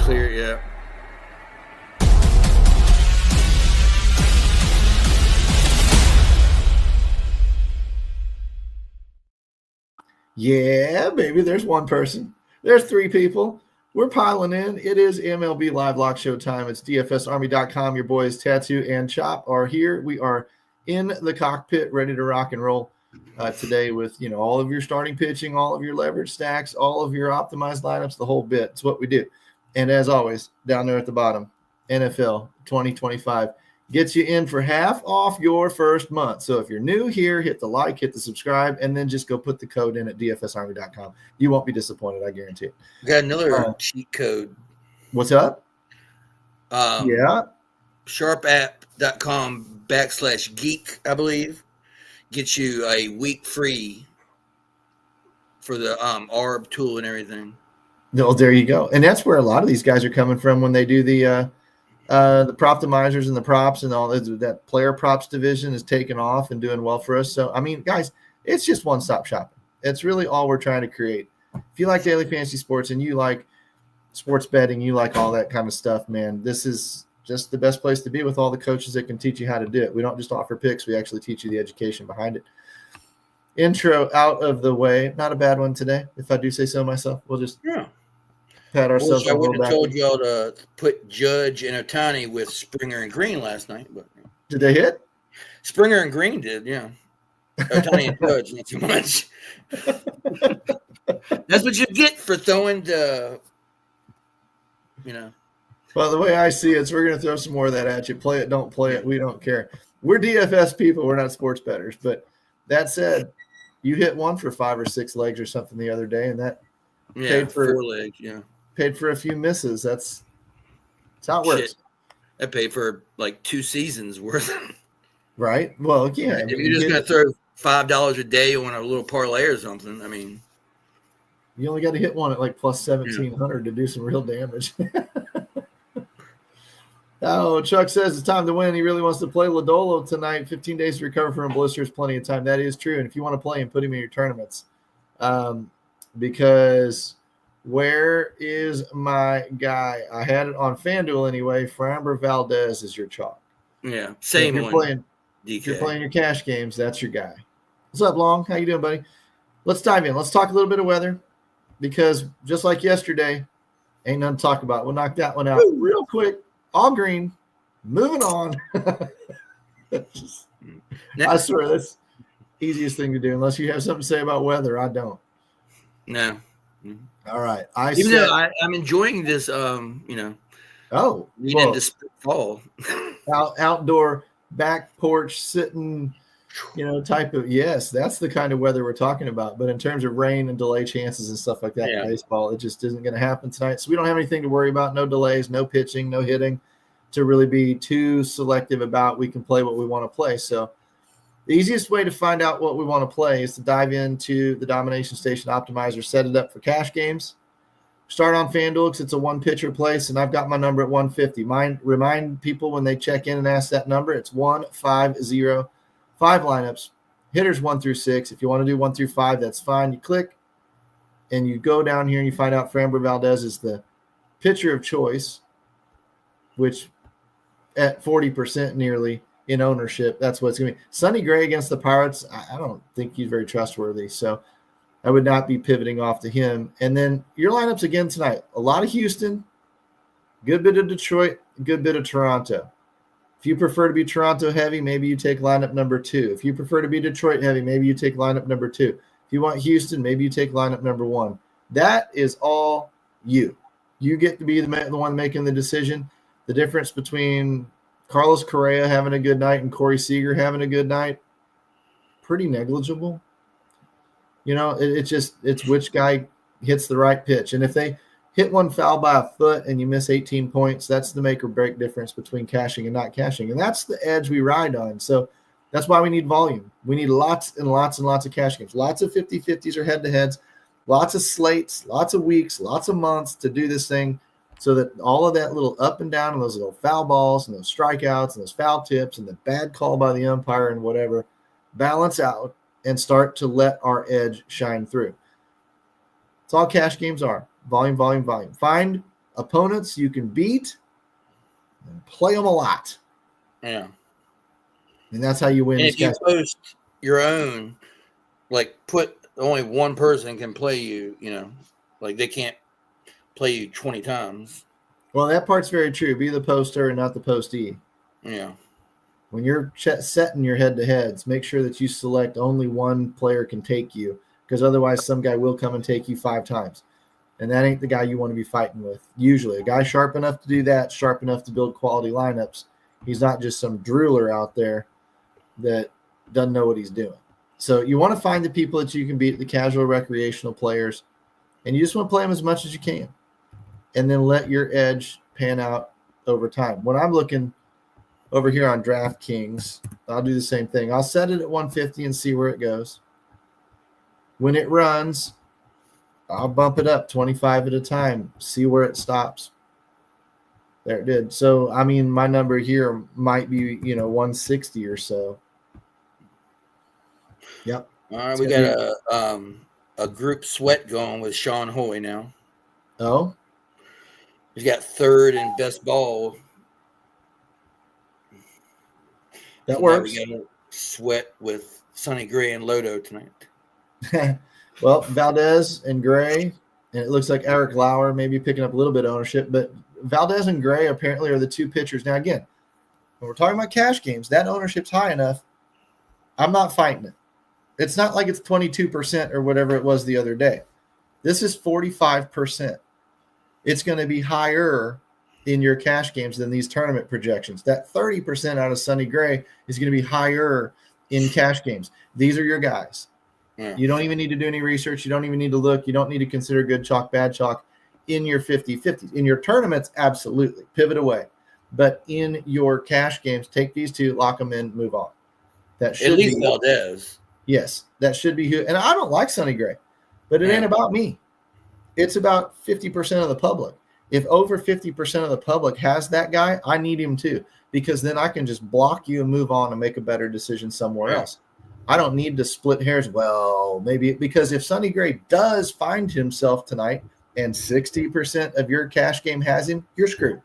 clear, yeah. Yeah, baby, there's one person. There's three people. We're piling in. It is MLB Live Lock Show time. It's DFSArmy.com. Your boys Tattoo and Chop are here. We are in the cockpit, ready to rock and roll today with all of your starting pitching, all of your leverage stacks, all of your optimized lineups, the whole bit. It's what we do. And as always, down there at the bottom, NFL 2025 gets you in for half off your first month. So if you're new here, hit the like, hit the subscribe, and then just go put the code in at dfsarmy.com. You won't be disappointed, I guarantee it. We got another cheat code. What's up? Yeah. Sharpapp.com/geek, I believe, gets you a week free for the ARB tool and everything. Well, there you go. And that's where a lot of these guys are coming from when they do the proptimizers and the props and all that. Player props division is taking off and doing well for us. So, I mean, guys, it's just one-stop shopping. It's really all we're trying to create. If you like daily fantasy sports and you like sports betting, you like all that kind of stuff, man, this is just the best place to be with all the coaches that can teach you how to do it. We don't just offer picks. We actually teach you the education behind it. Intro out of the way. Not a bad one today, if I do say so myself. We'll just pat ourselves I on the would back. have told y'all to put Judge and Otani with Springer and Green last night. But did they hit? Springer and Green did, yeah. Otani and Judge, not too much. That's what you get for throwing the, Well, the way I see it is we're going to throw some more of that at you. Play it, don't play it. We don't care. We're DFS people. We're not sports bettors. But that said, you hit one for 5 or 6 legs or something the other day, and that paid for 4 legs, paid for a few misses. That's how it works. That paid for like 2 seasons worth. Right? Well, yeah. If you're just going to throw $5 a day on a little parlay or something, I mean. You only got to hit one at like plus 1,700 to do some real damage. Oh, Chuck says it's time to win. He really wants to play Lodolo tonight. 15 days to recover from a blister is plenty of time. That is true. And if you want to play him, put him in your tournaments. Because where is my guy? I had it on FanDuel anyway. Framber Valdez is your chalk. Yeah, same one. If you're playing your cash games, that's your guy. What's up, Long? How you doing, buddy? Let's dive in. Let's talk a little bit of weather because just like yesterday, ain't nothing to talk about. We'll knock that one out real quick. All green. Moving on. I swear that's the easiest thing to do. Unless you have something to say about weather, I don't. No. All right. I'm enjoying this, Oh, this fall. Outdoor back porch sitting, type of, yes, that's the kind of weather we're talking about. But in terms of rain and delay chances and stuff like that in baseball, it just isn't going to happen tonight. So we don't have anything to worry about. No delays, no pitching, no hitting to really be too selective about. We can play what we want to play. So the easiest way to find out what we want to play is to dive into the Domination Station Optimizer, set it up for cash games. Start on FanDuel because it's a one-pitcher place, and I've got my number at 150. Remind people when they check in and ask that number, it's 150. 5 lineups, hitters 1 through 6. If you want to do 1 through 5, that's fine. You click, and you go down here, and you find out Framber Valdez is the pitcher of choice, which at 40% nearly in ownership, that's what it's going to be. Sonny Gray against the Pirates, I don't think he's very trustworthy, so I would not be pivoting off to him. And then your lineups again tonight, a lot of Houston, good bit of Detroit, good bit of Toronto. If you prefer to be Toronto heavy, maybe you take lineup number 2. If you prefer to be Detroit heavy, maybe you take lineup number 2. If you want Houston, maybe you take lineup number 1. That is all you. You get to be the one making the decision. The difference between Carlos Correa having a good night and Corey Seager having a good night, pretty negligible. It's which guy hits the right pitch. And if they hit one foul by a foot and you miss 18 points, that's the make or break difference between cashing and not cashing. And that's the edge we ride on. So that's why we need volume. We need lots and lots and lots of cash games, lots of 50-50s or head-to-heads, lots of slates, lots of weeks, lots of months to do this thing so that all of that little up and down and those little foul balls and those strikeouts and those foul tips and the bad call by the umpire and whatever balance out and start to let our edge shine through. That's all cash games are. Volume, volume, volume. Find opponents you can beat and play them a lot. Yeah. And that's how you win. And These if you cash. post your own, like put only one person can play you, like they can't play you 20 times. Well, that part's very true. Be the poster and not the postee. Yeah. When you're setting your head-to-heads, make sure that you select only one player can take you, because otherwise some guy will come and take you 5 times. And that ain't the guy you want to be fighting with. Usually a guy sharp enough to do that, sharp enough to build quality lineups. He's not just some drooler out there that doesn't know what he's doing. So you want to find the people that you can beat, the casual recreational players, and you just want to play them as much as you can. And then let your edge pan out over time. When I'm looking over here on DraftKings, I'll do the same thing. I'll set it at 150 and see where it goes. When it runs, I'll bump it up 25 at a time, see where it stops. There it did. So, I mean, my number here might be, 160 or so. Yep. All right, we got a group sweat going with Sean Hoy now. Oh? He's got third in best ball. That works. We got a sweat with Sonny Gray and Lodo tonight. Well, Valdez and Gray, and it looks like Eric Lauer maybe picking up a little bit of ownership, but Valdez and Gray apparently are the 2 pitchers. Now, again, when we're talking about cash games, that ownership's high enough. I'm not fighting it. It's not like it's 22% or whatever it was the other day. This is 45%. It's going to be higher in your cash games than these tournament projections. That 30% out of Sonny Gray is going to be higher in cash games. These are your guys. Yeah. You don't even need to do any research. You don't even need to look. You don't need to consider good chalk, bad chalk in your 50-50s. In your tournaments, absolutely. Pivot away. But in your cash games, take these 2, lock them in, move on. That should at least be Valdez. Yes, that should be who. And I don't like Sonny Gray, but it ain't about me. It's about 50% of the public. If over 50% of the public has that guy, I need him too, because then I can just block you and move on and make a better decision somewhere else. I don't need to split hairs. Well, maybe because if Sonny Gray does find himself tonight and 60% of your cash game has him, you're screwed.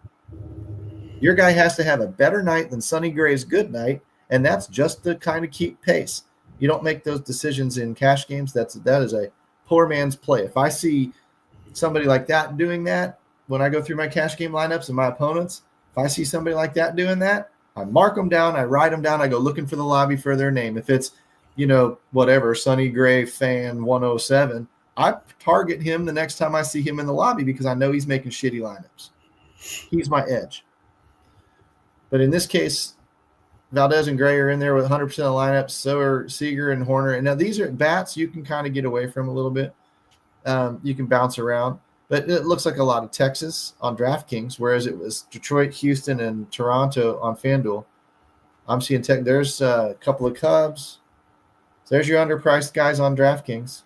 Your guy has to have a better night than Sonny Gray's good night, and that's just to kind of keep pace. You don't make those decisions in cash games. That is a poor man's play. If I see somebody like that doing that, when I go through my cash game lineups and my opponents, if I see somebody like that doing that, I mark them down, I write them down, I go looking for the lobby for their name. If it's, whatever, Sonny Gray fan 107, I target him the next time I see him in the lobby because I know he's making shitty lineups. He's my edge. But in this case, Valdez and Gray are in there with 100% of the lineups. So are Seager and Horner. And now these are bats you can kind of get away from a little bit. You can bounce around. But it looks like a lot of Texas on DraftKings, whereas it was Detroit, Houston, and Toronto on FanDuel. I'm seeing there's a couple of Cubs. So there's your underpriced guys on DraftKings.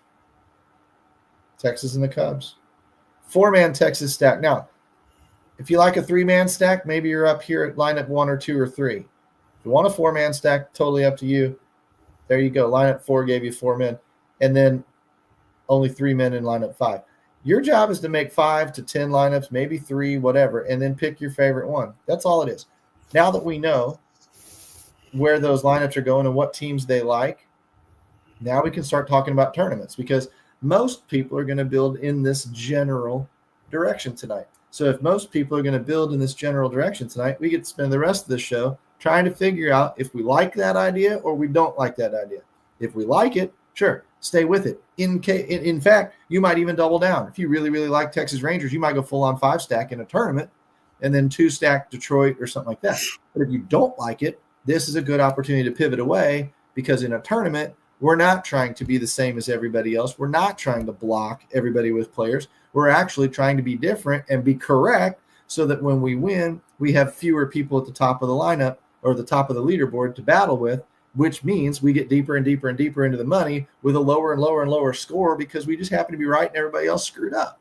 Texas and the Cubs. 4-man Texas stack. Now, if you like a 3-man stack, maybe you're up here at lineup 1 or 2 or 3. If you want a 4-man stack, totally up to you. There you go. Lineup 4 gave you 4 men. And then only 3 men in lineup 5. Your job is to make 5 to 10 lineups, maybe 3, whatever, and then pick your favorite one. That's all it is. Now that we know where those lineups are going and what teams they like, now we can start talking about tournaments because most people are going to build in this general direction tonight. So if most people are going to build in this general direction tonight, we get to spend the rest of the show trying to figure out if we like that idea or we don't like that idea. If we like it, sure, stay with it. In fact, you might even double down. If you really, really like Texas Rangers, you might go full-on 5-stack in a tournament and then 2-stack Detroit or something like that. But if you don't like it, this is a good opportunity to pivot away because in a tournament, we're not trying to be the same as everybody else. We're not trying to block everybody with players. We're actually trying to be different and be correct so that when we win, we have fewer people at the top of the lineup or the top of the leaderboard to battle with, which means we get deeper and deeper and deeper into the money with a lower and lower and lower score because we just happen to be right and everybody else screwed up.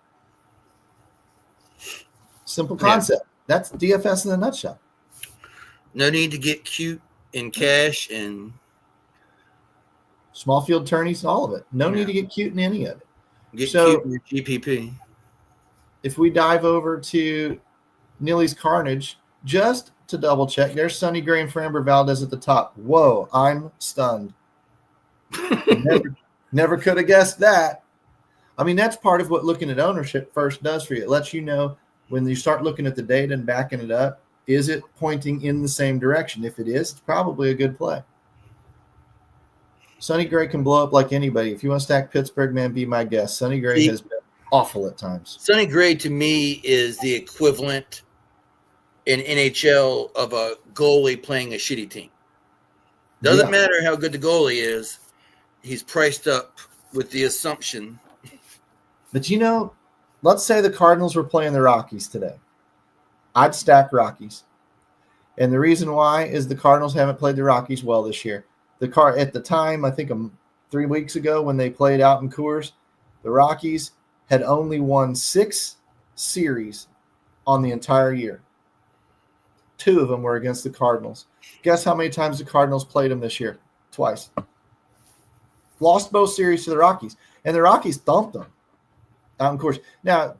Simple concept. Yeah. That's DFS in a nutshell. No need to get cute in cash and small field tourneys and all of it. No need to get cute in any of it. Get cute in your GPP. if we dive over to Nilly's Carnage, just to double check, there's Sonny Gray and Framber Valdez at the top. Whoa, I'm stunned. Never could have guessed that. I mean, that's part of what looking at ownership first does for you. It lets you know when you start looking at the data and backing it up, is it pointing in the same direction? If it is, it's probably a good play. Sonny Gray can blow up like anybody. If you want to stack Pittsburgh, man, be my guest. Sonny Gray has been awful at times. Sonny Gray, to me, is the equivalent in NHL of a goalie playing a shitty team. Doesn't matter how good the goalie is. He's priced up with the assumption. But, let's say the Cardinals were playing the Rockies today. I'd stack Rockies. And the reason why is the Cardinals haven't played the Rockies well this year. At the time, I think 3 weeks ago when they played out in Coors, the Rockies had only won 6 series on the entire year. 2 of them were against the Cardinals. Guess how many times the Cardinals played them this year? Twice. Lost both series to the Rockies. And the Rockies thumped them. Of course, now,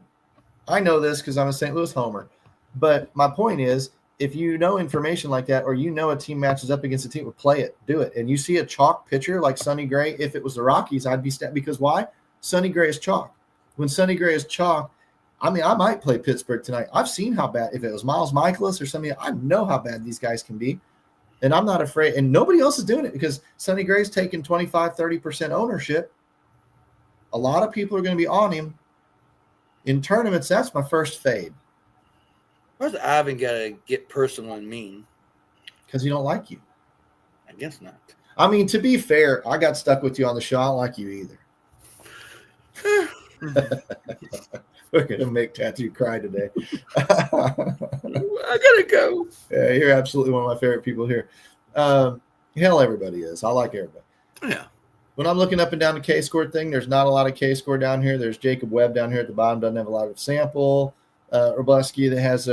I know this because I'm a St. Louis homer. But my point is, if you know information like that, or a team matches up against a team, well, play it, do it. And you see a chalk pitcher like Sonny Gray, if it was the Rockies, I'd be stacked. Because why? Sonny Gray is chalk. When Sonny Gray is chalk, I might play Pittsburgh tonight. I've seen how bad, if it was Miles Michaelis or something, I know how bad these guys can be. And I'm not afraid. And nobody else is doing it because Sonny Gray's taking 25, 30% ownership. A lot of people are going to be on him. In tournaments, that's my first fade. Where's Ivan got to get personal and mean? Because he don't like you. I guess not. I mean, to be fair, I got stuck with you on the show. I don't like you either. We're going to make Tattoo cry today. I got to go. Yeah, you're absolutely one of my favorite people here. Hell, everybody is. I like everybody. Yeah. When I'm looking up and down the K-score thing, there's not a lot of K-score down here. There's Jacob Webb down here at the bottom, doesn't have a lot of sample. Robleski that has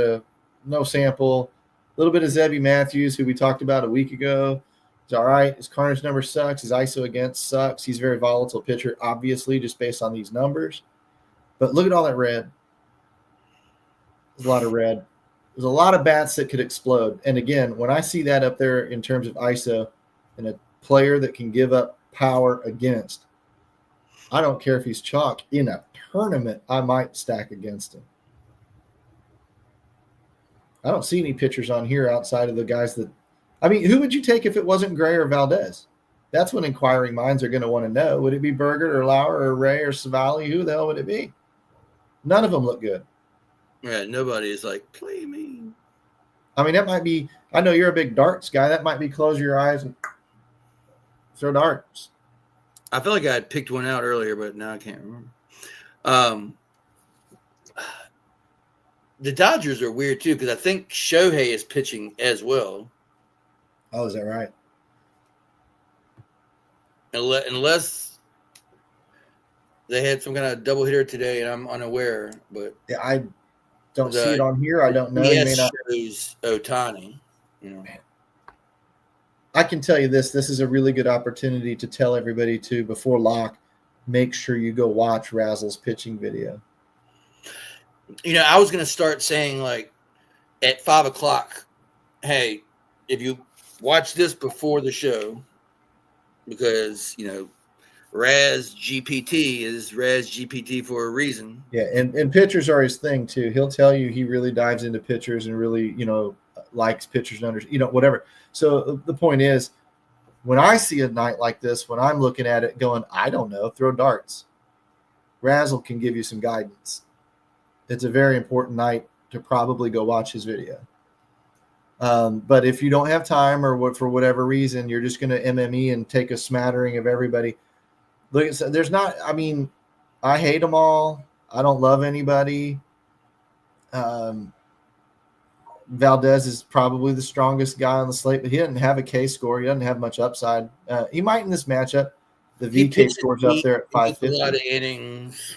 no sample. A little bit of Zebby Matthews, who we talked about a week ago. He's all right. His Carnage number sucks. His ISO against sucks. He's a very volatile pitcher, obviously, just based on these numbers. But look at all that red. There's a lot of red. There's a lot of bats that could explode. And again, when I see that up there in terms of ISO and a player that can give up power against, I don't care if he's chalk. In a tournament, I might stack against him. I don't see any pitchers on here outside of the guys that – who would you take if it wasn't Gray or Valdez? That's what inquiring minds are going to want to know. Would it be Berger or Lauer or Ray or Savali? Who the hell would it be? None of them look good. Yeah, nobody is like, play me. That might be – I know you're a big darts guy. That might be close your eyes and throw darts. I feel like I had picked one out earlier, but now I can't remember. The Dodgers are weird, too, because I think Shohei is pitching as well. Oh, is that right? Unless they had some kind of double hitter today, and I'm unaware. But yeah, I don't see it on here. I don't know. Yes, shows Ohtani. I can tell you this. This is a really good opportunity to tell everybody to, before lock, make sure you go watch Razzle's pitching video. I was going to start saying, like, at 5 o'clock, hey, if you watch this before the show, because, Raz GPT is Raz GPT for a reason. Yeah, and pitchers are his thing, too. He'll tell you he really dives into pitchers and really, likes pitchers and whatever. So the point is, when I see a night like this, when I'm looking at it going, I don't know, throw darts. Razzle can give you some guidance. It's a very important night to probably go watch his video. But if you don't have time or for whatever reason, you're just going to MME and take a smattering of everybody. Look, there's not, I hate them all. I don't love anybody. Valdez is probably the strongest guy on the slate, but he doesn't have a K score. He doesn't have much upside. He might in this matchup. The VK score's up there at 550. A lot of innings.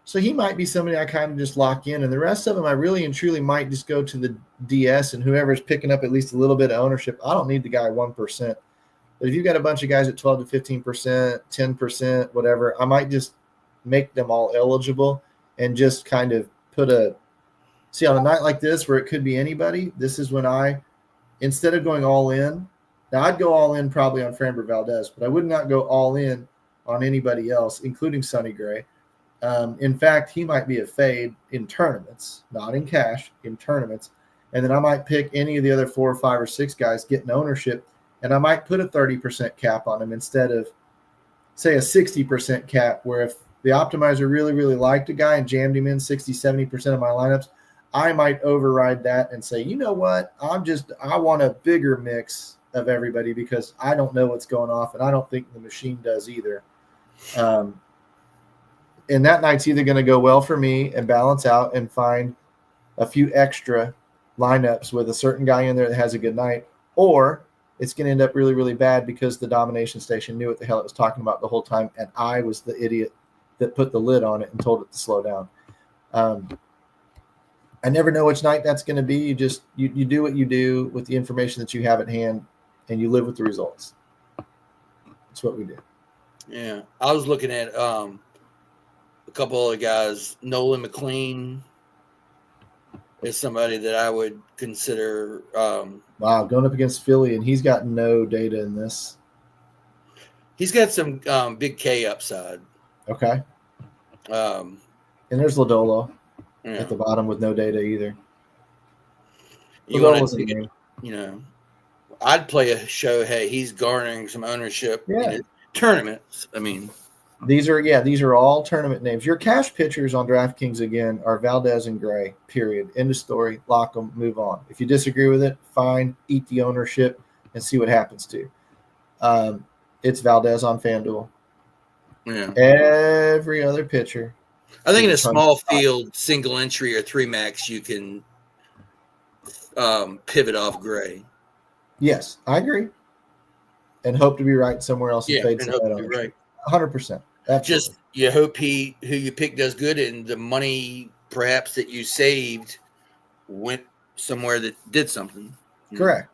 So he might be somebody I kind of just lock in. And the rest of them, I really and truly might just go to the DS, and whoever's picking up at least a little bit of ownership. I don't need the guy 1%. But if you've got a bunch of guys at 12 to 15%, 10%, whatever, I might just make them all eligible. and just kind of see on a night like this where it could be anybody. This is when instead of going all in, now I'd go all in probably on Framber Valdez, but I would not go all in on anybody else, including Sonny Gray. In fact, he might be a fade in tournaments, not in cash, in tournaments. And then I might pick any of the other 4 or 5 or 6 guys getting ownership, and I might put a 30% cap on them instead of, say, a 60% cap, where if the optimizer really, really liked a guy and jammed him in 60, 70% of my lineups, I might override that and say, you know what, I want a bigger mix of everybody because I don't know what's going off, and I don't think the machine does either. And that night's either going to go well for me and balance out and find a few extra lineups with a certain guy in there that has a good night, or it's going to end up really, really bad because the domination station knew what the hell it was talking about the whole time, and I was the idiot that put the lid on it and told it to slow down. I never know which night that's going to be. You do what you do with the information that you have at hand, and you live with the results. That's what we do. Yeah, I was looking at a couple of guys. Nolan McLean is somebody that I would consider. Wow, going up against Philly, and he's got no data in this. He's got some big K upside. Okay. And there's Lodolo at the bottom with no data either. I'd play a Shohei. He's garnering some ownership in tournaments. I mean, these are all tournament names. Your cash pitchers on DraftKings again are Valdez and Gray. Period. End of story. Lock them. Move on. If you disagree with it, fine. Eat the ownership and see what happens to you. It's Valdez on FanDuel. Yeah. Every other pitcher. I think in a small field, single entry or 3 max, you can pivot off Gray. Yes, I agree. And hope to be right somewhere else. And hope to be right. 100%. Just you hope who you pick does good, and the money perhaps that you saved went somewhere that did something. Correct.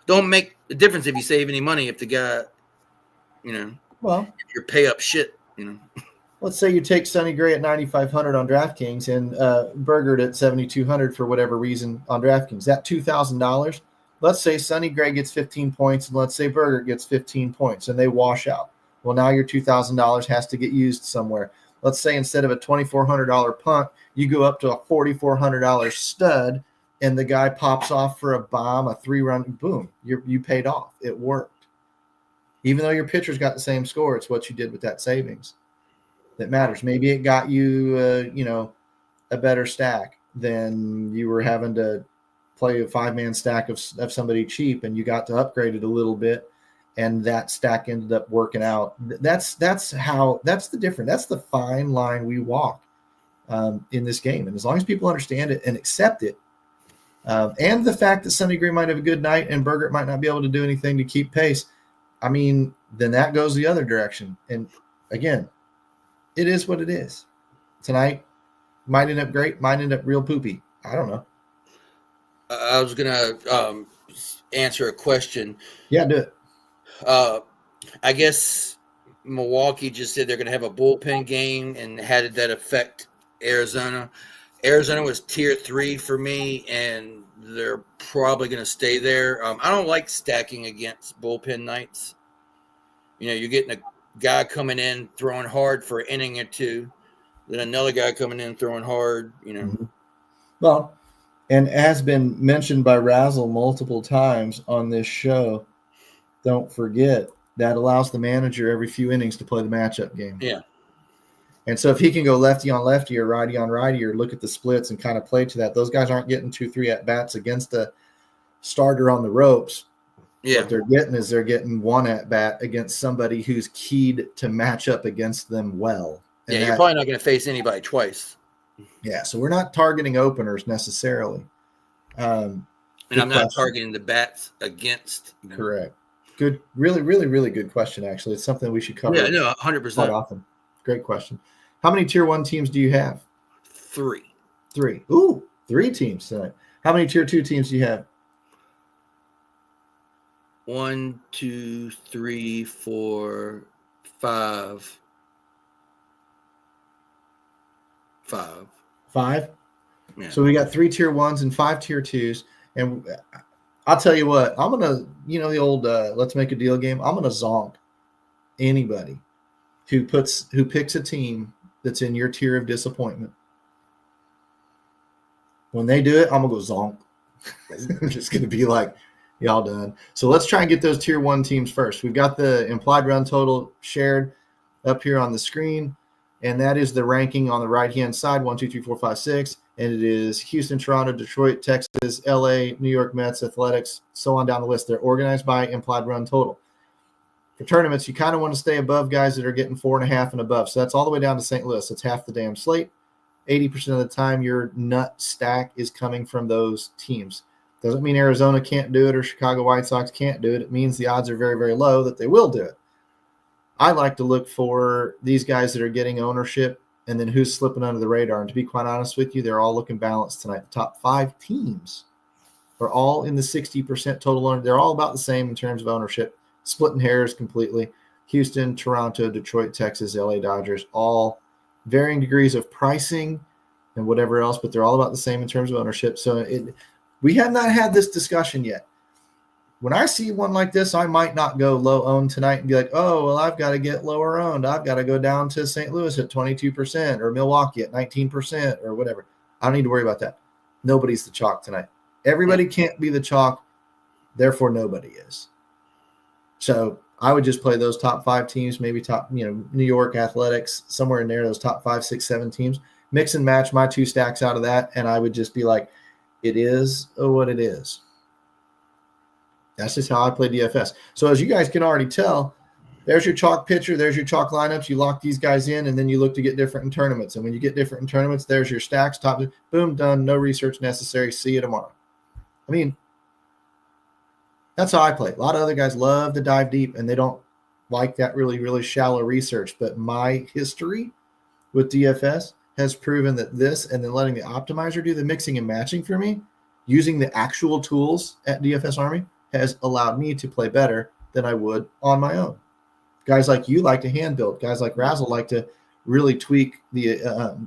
Don't make a difference if you save any money if the guy, if your pay up shit, Let's say you take Sonny Gray at 9,500 on DraftKings and Bergert at 7,200 for whatever reason on DraftKings. That $2,000. Let's say Sonny Gray gets 15 points, and let's say Bergert gets 15 points, and they wash out. Well, now your $2,000 has to get used somewhere. Let's say instead of a $2,400 punt, you go up to a $4,400 stud, and the guy pops off for a bomb, a 3-run, boom, you paid off. It worked. Even though your pitcher's got the same score, it's what you did with that savings that matters. Maybe it got you, a better stack than you were having to play a 5-man stack of somebody cheap, and you got to upgrade it a little bit, and that stack ended up working out. That's the difference. That's the fine line we walk in this game. And as long as people understand it and accept it, and the fact that Sonny Gray might have a good night and Bergert might not be able to do anything to keep pace, then that goes the other direction. And again, it is what it is. Tonight might end up great, might end up real poopy. I don't know. I was going to answer a question. Yeah, do it. I guess Milwaukee just said they're going to have a bullpen game, and how did that affect Arizona? Arizona was tier 3 for me, and they're probably going to stay there. I don't like stacking against bullpen nights. You're getting a guy coming in throwing hard for an inning or two, then another guy coming in throwing hard. Mm-hmm. Well, and has been mentioned by Razzle multiple times on this show, don't forget that allows the manager every few innings to play the matchup game. Yeah. And so if he can go lefty on lefty or righty on righty or look at the splits and kind of play to that, those guys aren't getting 2-3 at-bats against a starter on the ropes. Yeah. What they're getting 1 at-bat against somebody who's keyed to match up against them well. And you're probably not going to face anybody twice. Yeah, so we're not targeting openers necessarily. And I'm not targeting the bats against. Correct. Good, really, really, really good question, actually. It's something we should cover. Yeah, no, 100%. Quite often. Great question. How many tier 1 teams do you have? 3. Ooh, 3 teams tonight. How many tier 2 teams do you have? 1, 2, 3, 4, 5. 5. 5. Yeah. So we got 3 tier 1s and 5 tier 2s. And I'll tell you what, I'm going to, the old let's make a deal game. I'm going to zonk anybody who picks a team that's in your tier of disappointment. When they do it, I'm going to go zonk. I'm just going to be like, y'all done. So let's try and get those tier 1 teams first. We've got the implied run total shared up here on the screen, and that is the ranking on the right-hand side, 1, 2, 3, 4, 5, 6. And it is Houston, Toronto, Detroit, Texas, LA, New York Mets, Athletics, so on down the list. They're organized by implied run total. For tournaments, you kind of want to stay above guys that are getting 4.5 and above. So that's all the way down to St. Louis. It's half the damn slate. 80% of the time, your nut stack is coming from those teams. Doesn't mean Arizona can't do it or Chicago White Sox can't do it. It means the odds are very, very low that they will do it. I like to look for these guys that are getting ownership and then who's slipping under the radar. And to be quite honest with you, they're all looking balanced tonight. The top 5 teams are all in the 60% total ownership. They're all about the same in terms of ownership, splitting hairs completely. Houston, Toronto, Detroit, Texas, LA Dodgers, all varying degrees of pricing and whatever else, but they're all about the same in terms of ownership. So we have not had this discussion yet. When I see one like this, I might not go low owned tonight and be like, oh, well, I've got to get lower owned. I've got to go down to St. Louis at 22% or Milwaukee at 19% or whatever. I don't need to worry about that. Nobody's the chalk tonight. Everybody can't be the chalk. Therefore, nobody is. So I would just play those top 5 teams, maybe top, New York Athletics, somewhere in there, those top 5, 6, 7 teams. Mix and match my 2 stacks out of that, and I would just be like, it is what it is. That's just how I play DFS. So as you guys can already tell, there's your chalk picture, there's your chalk lineups. You lock these guys in, and then you look to get different in tournaments. And when you get different in tournaments, there's your stacks, top, boom, done, no research necessary. See you tomorrow. I mean, that's how I play. A lot of other guys love to dive deep, and they don't like that really, really shallow research. But my history with DFS has proven that this, and then letting the optimizer do the mixing and matching for me, using the actual tools at DFS Army, has allowed me to play better than I would on my own. Guys like you like to hand build. Guys like Razzle like to really tweak the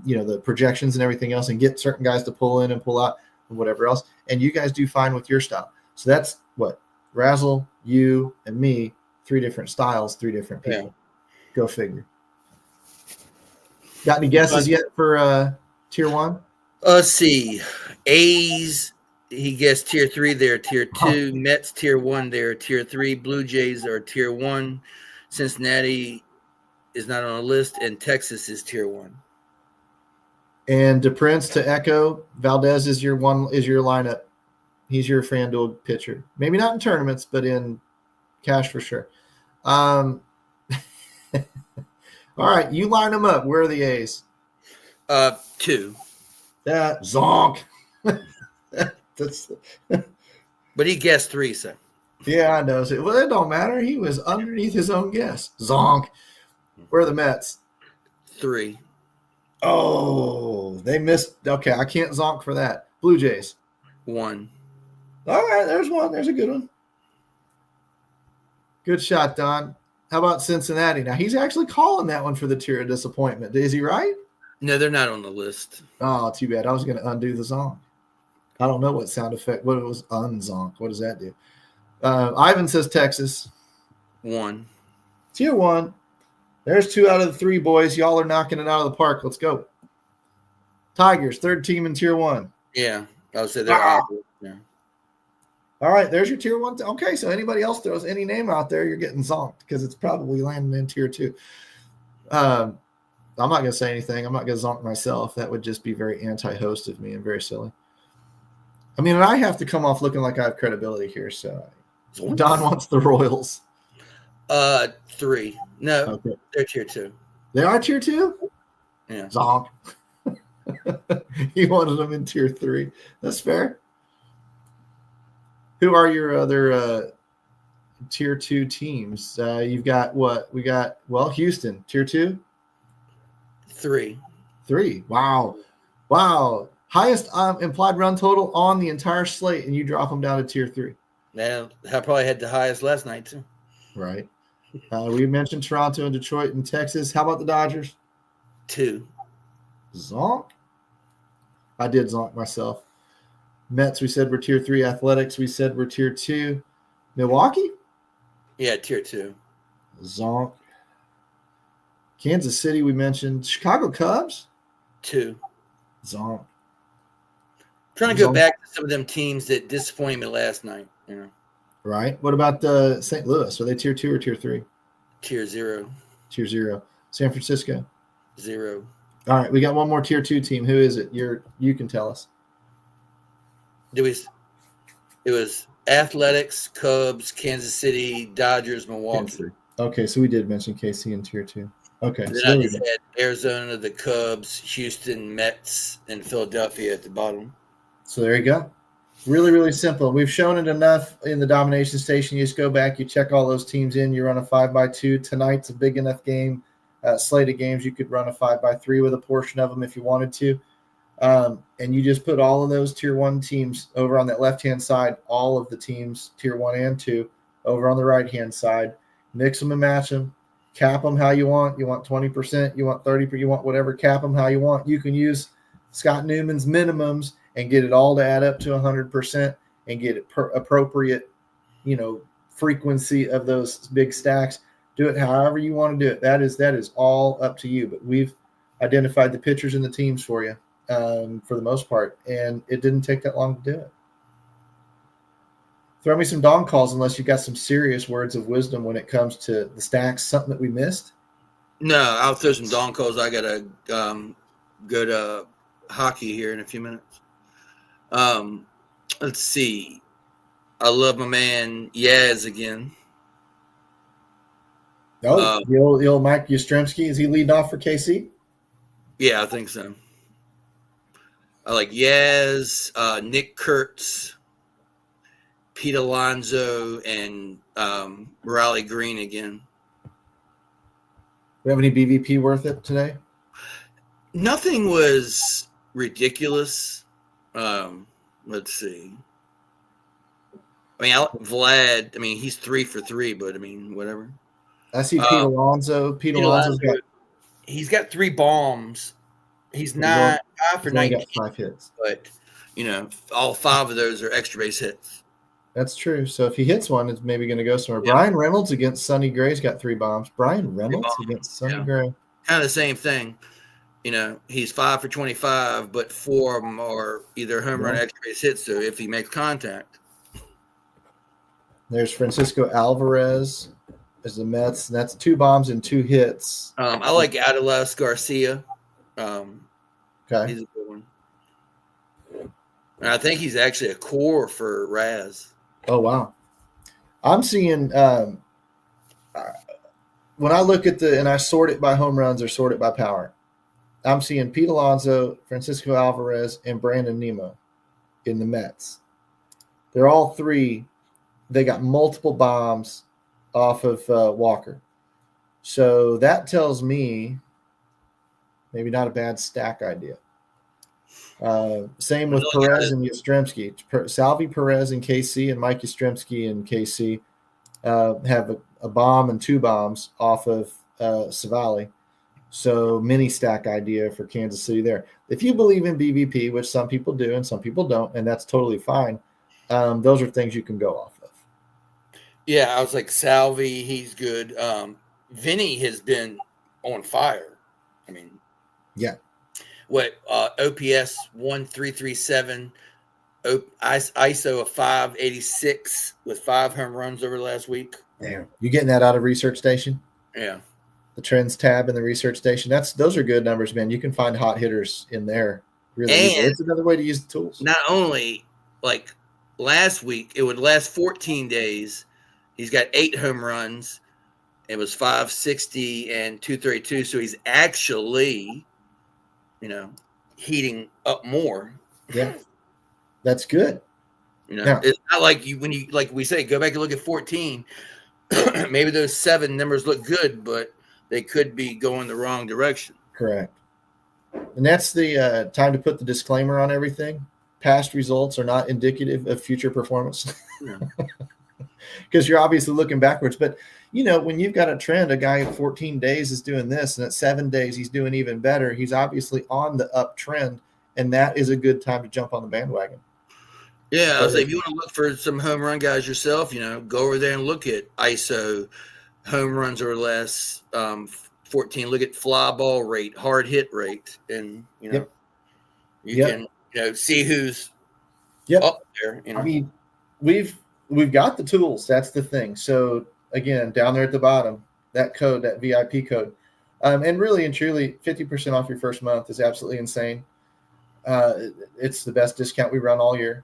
the projections and everything else and get certain guys to pull in and pull out and whatever else. And you guys do fine with your style. So that's what Razzle, you, and me, 3 different styles, 3 different people. Yeah. Go figure. Got any guesses yet for tier 1? Let's see. A's. He guessed tier 3, they're tier 2. Mets tier 1, they're tier 3. Blue Jays are tier 1. Cincinnati is not on a list, and Texas is tier 1. And DePrince to echo, Valdez is your lineup. He's your FanDuel pitcher. Maybe not in tournaments, but in cash for sure. All right, you line them up. Where are the A's? 2. That zonk. But he guessed 3, so. Yeah, I know. Well, it don't matter. He was underneath his own guess. Zonk. Where are the Mets? 3. Oh, they missed. Okay, I can't zonk for that. Blue Jays. 1. All right, there's one. There's a good one. Good shot, Don. How about Cincinnati? Now, he's actually calling that one for the tier of disappointment. Is he right? No, they're not on the list. Oh, too bad. I was going to undo the zonk. I don't know what sound effect. What it was unzonk. What does that do? Ivan says Texas. 1. Tier 1. There's 2 out of the 3, boys. Y'all are knocking it out of the park. Let's go. Tigers, 3rd team in tier 1. Yeah, I would say they're yeah. All right, there's your tier 1. Okay, so anybody else throws any name out there, you're getting zonked because it's probably landing in tier 2. I'm not going to say anything. I'm not going to zonk myself. That would just be very anti-host of me and very silly. I mean, and I have to come off looking like I have credibility here. So Don wants the Royals. 3. No, okay. They're tier 2. They are tier 2? Yeah. Zonk. He wanted them in tier 3. That's fair. Who are your other tier 2 teams? You've got what? We got, Houston, tier 2? 3. 3. Wow. Highest implied run total on the entire slate, and you drop them down to tier 3. Yeah, I probably had the highest last night, too. Right. We mentioned Toronto and Detroit and Texas. How about the Dodgers? 2. Zonk. I did zonk myself. Mets, we said we're tier 3. Athletics, we said we're tier 2. Milwaukee? Yeah, tier 2. Zonk. Kansas City, we mentioned. Chicago Cubs? 2. Zonk. Trying to go back to some of them teams that disappointed me last night. Right. What about St. Louis? Are they tier 2 or tier 3? Tier 0. Tier 0. San Francisco? 0. All right. We got one more tier 2 team. Who is it? You can tell us. It was Athletics, Cubs, Kansas City, Dodgers, Milwaukee. Okay, so we did mention KC in tier 2. Okay. Then I just had Arizona, the Cubs, Houston, Mets, and Philadelphia at the bottom. So there you go. Really, really simple. We've shown it enough in the domination station. You just go back, you check all those teams in, you run a 5x2. Tonight's a big enough game. Slate of games, you could run a 5x3 with a portion of them if you wanted to. And you just put all of those tier 1 teams over on that left-hand side, all of the teams, tier 1 and 2, over on the right-hand side. Mix them and match them. Cap them how you want. You want 20%, you want 30%, you want whatever. Cap them how you want. You can use Scott Newman's minimums and get it all to add up to 100% and get it appropriate, frequency of those big stacks. Do it however you want to do it. That is all up to you. But we've identified the pitchers and the teams for you for the most part, and it didn't take that long to do it. Throw me some dong calls unless you got some serious words of wisdom when it comes to the stacks. Something that we missed? No, I'll throw some dong calls. I got to go to hockey here in a few minutes. Let's see. I love my man Yaz again. Oh, the old Mike Yastrzemski. Is he leading off for KC? Yeah, I think so. I like Yaz, Nick Kurtz, Pete Alonso, and Riley Green again. Do we have any BVP worth it today? Nothing was ridiculous. Let's see. I mean, Vlad, he's 3 for 3, but whatever. I see Pete Alonso. Pete Alonso's he's got 3 bombs. He's not 5 for 19. Got 5 hits. But, all 5 of those are extra base hits. That's true. So if he hits one, it's maybe going to go somewhere. Yeah. Brian Reynolds against Sonny Gray's got 3 bombs. Brian Reynolds against Sonny Gray. Kind of the same thing. He's 5 for 25, but 4 of them are either home run or extra base hits. So if he makes contact. There's Francisco Alvarez as the Mets. And that's 2 bombs and 2 hits. I like Adelis Garcia. Okay. He's a good one. And I think he's actually a core for Raz. Oh, wow. I'm seeing when I look at and I sort it by home runs or sort it by power, I'm seeing Pete Alonso, Francisco Alvarez, and Brandon Nimmo in the Mets. They're all 3. They got multiple bombs off of Walker. So that tells me maybe not a bad stack idea. Same with Perez and Yastrzemski. Salvi Perez and KC and Mike Yastrzemski and KC have a bomb and 2 bombs off of Savali. So mini stack idea for Kansas City there. If you believe in BVP, which some people do and some people don't, and that's totally fine, those are things you can go off of. Yeah, I was like, Salvi, he's good. Vinny has been on fire. Yeah. What, OPS 1337, ISO of 586 with 5 home runs over last week. Damn. You getting that out of Research Station? Yeah. The trends tab in the Research Station. Those are good numbers, man. You can find hot hitters in there. Really easy. It's another way to use the tools. Not only, like last week, it would last 14 days. He's got 8 home runs. It was 560 and 232. So he's actually, heating up more. Yeah. That's good. It's not like like we say, go back and look at 14. Maybe those 7 numbers look good, but they could be going the wrong direction. Correct. And that's the time to put the disclaimer on everything. Past results are not indicative of future performance. because you're obviously looking backwards. But, when you've got a trend, a guy at 14 days is doing this, and at 7 days he's doing even better. He's obviously on the uptrend, and that is a good time to jump on the bandwagon. Yeah, I was like, if you want to look for some home run guys yourself, go over there and look at ISO, home runs or less, 14. Look at fly ball rate, hard hit rate, and you can see who's up there. I mean, we've got the tools. That's the thing. So again, down there at the bottom, that code, that VIP code, and really and truly, 50% off your first month is absolutely insane. It's the best discount we run all year.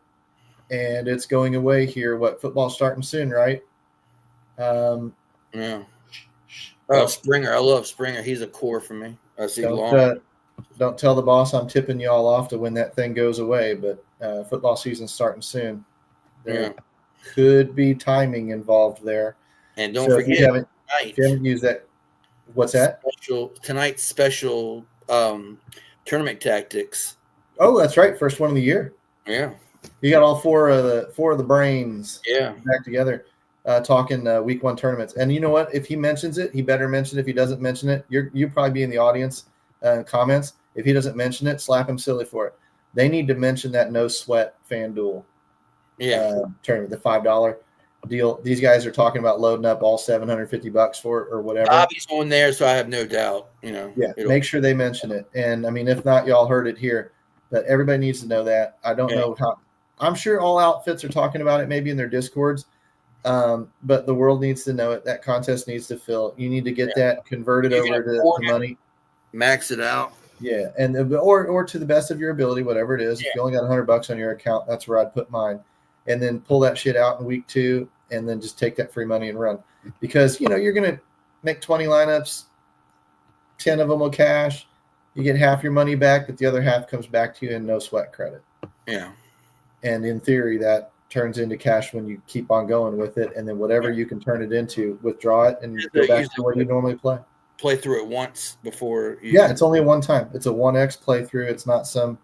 And it's going away here. Football's starting soon, right? Yeah. Springer. I love Springer. He's a core for me. I see don't tell the boss I'm tipping you all off to when that thing goes away, but football season's starting soon. There could be timing involved there. And don't forget, if you haven't used that, what's that? Tonight's special tournament tactics. Oh, that's right. First one of the year. Yeah. You got all four of the brains back together talking week 1 tournaments. And you know what? If he mentions it, he better mention it. If he doesn't mention it, you'll probably be in the audience comments. If he doesn't mention it, slap him silly for it. They need to mention that no sweat FanDuel tournament, the $5 deal. These guys are talking about loading up all $750 for it or whatever. Bobby's on there, so I have no doubt. Make sure they mention it. And I mean, if not, y'all heard it here. But everybody needs to know that. I don't know how. I'm sure all outfits are talking about it, maybe in their Discords, but the world needs to know it. That contest needs to fill. You need to get that converted over to money. Max it out. Yeah, and or to the best of your ability, whatever it is. If you only got $100 on your account, that's where I'd put mine, and then pull that shit out in week 2, and then just take that free money and run. Because you're gonna make 20 lineups, 10 of them will cash. You get half your money back, but the other half comes back to you in no sweat credit. Yeah. And in theory, that turns into cash when you keep on going with it. And then whatever you can turn it into, withdraw it and go back to where you normally play. Play through it once before. It's only one time. It's a 1x playthrough. It's not some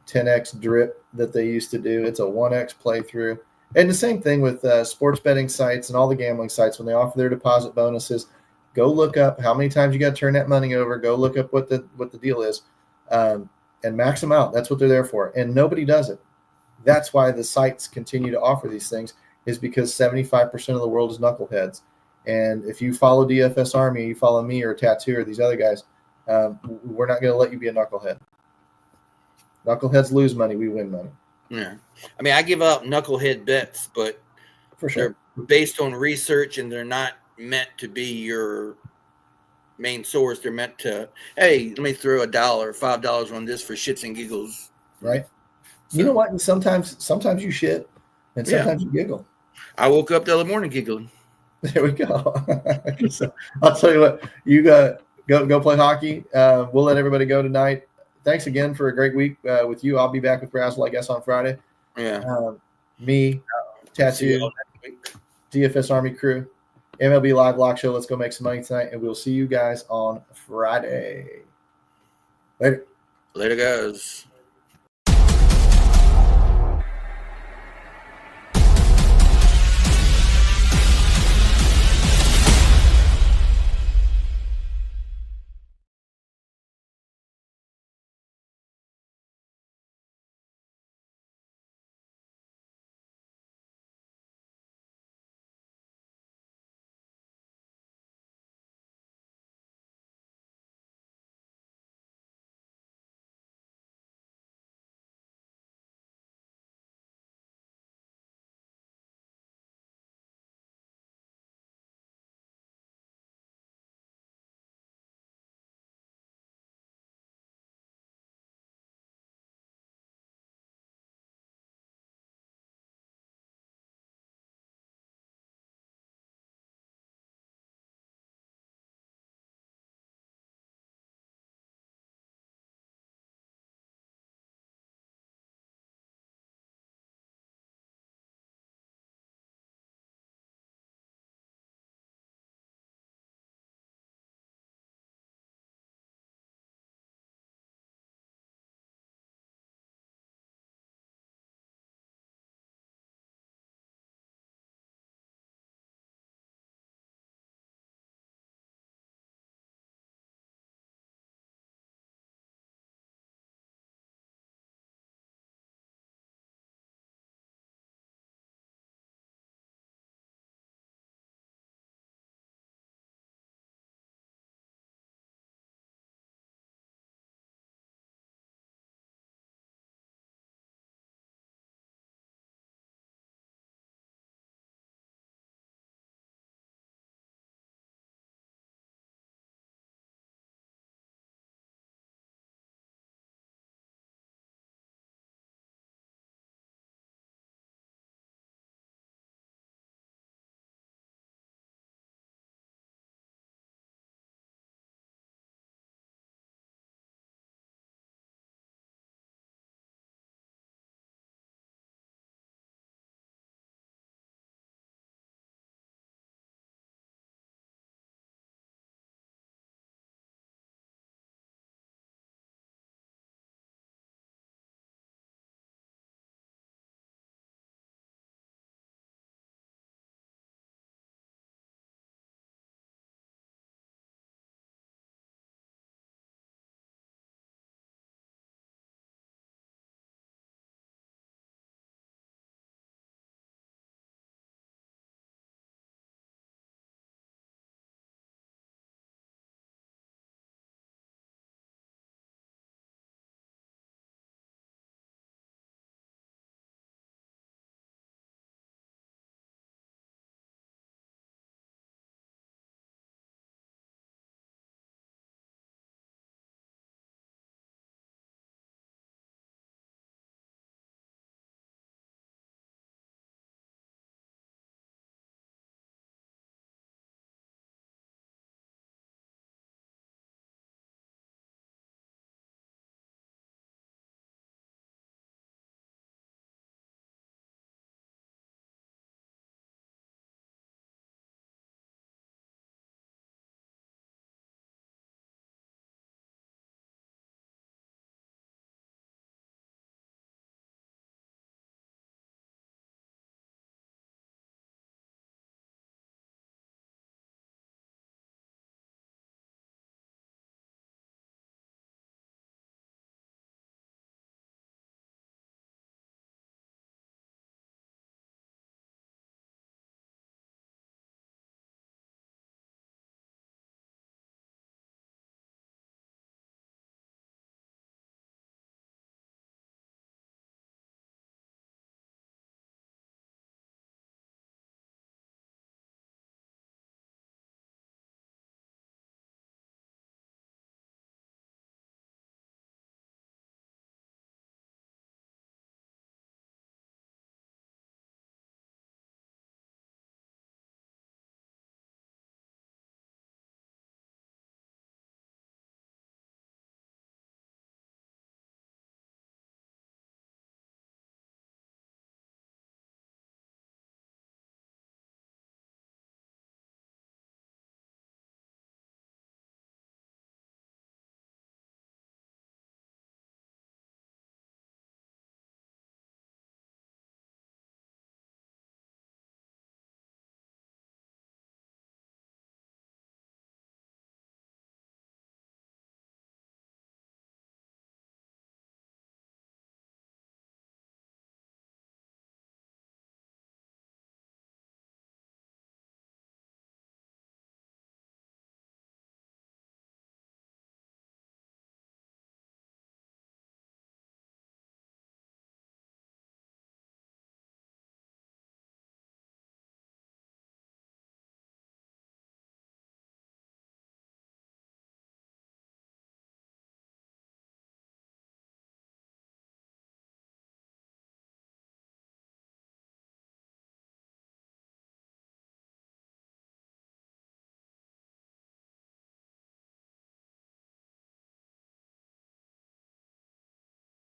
10x drip that they used to do. It's a 1x playthrough. And the same thing with sports betting sites and all the gambling sites. When they offer their deposit bonuses, go look up how many times you got to turn that money over. Go look up what the deal is and max them out. That's what they're there for. And nobody does it. That's why the sites continue to offer these things, is because 75% of the world is knuckleheads. And if you follow DFS Army, you follow me or Tattoo or these other guys, we're not going to let you be a knucklehead. Knuckleheads lose money. We win money. Yeah. I mean, I give out knucklehead bets, but for sure, they're based on research and they're not meant to be your main source. They're meant to, hey, let me throw $1, $5 on this for shits and giggles. Right. So, you know what? And sometimes you shit, and sometimes you giggle. I woke up the other morning giggling. There we go. So, I'll tell you what. You go play hockey. We'll let everybody go tonight. Thanks again for a great week with you. I'll be back with Brazzle, I guess, on Friday. Yeah. Me, Tattoo, DFS Army crew, MLB Live Lock Show. Let's go make some money tonight, and we'll see you guys on Friday. Later. Later, guys.